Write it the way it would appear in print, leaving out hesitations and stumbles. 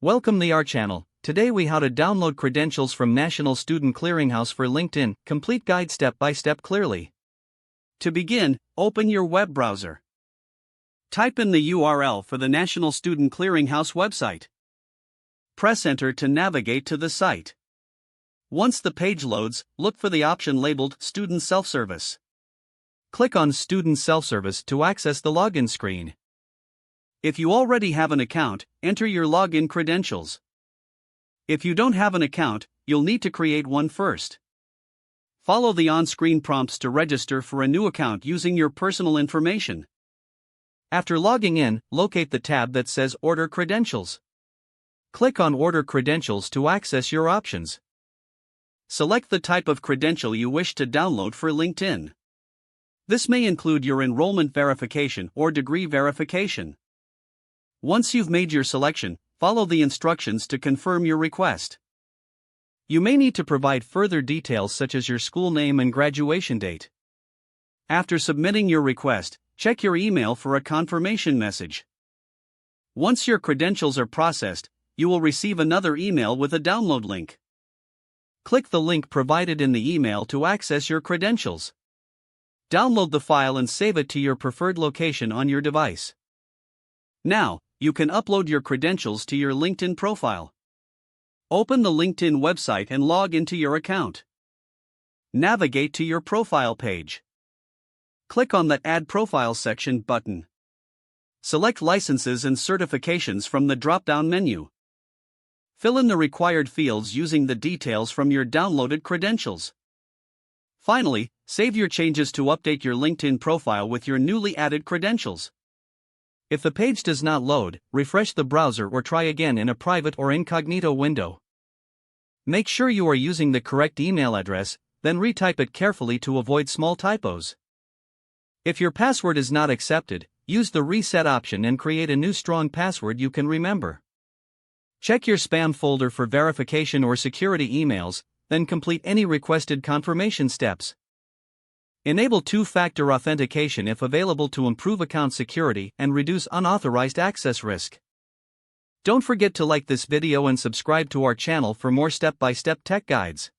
Welcome to our channel. Today we how to download credentials from National Student Clearinghouse for LinkedIn, complete guide step by step clearly. To begin, open your web browser. Type in the URL for the National Student Clearinghouse website. Press enter to navigate to the site. Once the page loads, look for the option labeled Student Self-Service. Click on Student Self-Service to access the login screen. If you already have an account, enter your login credentials. If you don't have an account, you'll need to create one first. Follow the on-screen prompts to register for a new account using your personal information. After logging in, locate the tab that says Order Credentials. Click on Order Credentials to access your options. Select the type of credential you wish to download for LinkedIn. This may include your enrollment verification or degree verification. Once you've made your selection, follow the instructions to confirm your request. You may need to provide further details such as your school name and graduation date. After submitting your request, check your email for a confirmation message. Once your credentials are processed, you will receive another email with a download link. Click the link provided in the email to access your credentials. Download the file and save it to your preferred location on your device. Now, you can upload your credentials to your LinkedIn profile. Open the LinkedIn website and log into your account. Navigate to your profile page. Click on the Add Profile section button. Select Licenses and Certifications from the drop-down menu. Fill in the required fields using the details from your downloaded credentials. Finally, save your changes to update your LinkedIn profile with your newly added credentials. If the page does not load, refresh the browser or try again in a private or incognito window. Make sure you are using the correct email address, then retype it carefully to avoid small typos. If your password is not accepted, use the reset option and create a new strong password you can remember. Check your spam folder for verification or security emails, then complete any requested confirmation steps. Enable two-factor authentication if available to improve account security and reduce unauthorized access risk. Don't forget to like this video and subscribe to our channel for more step-by-step tech guides.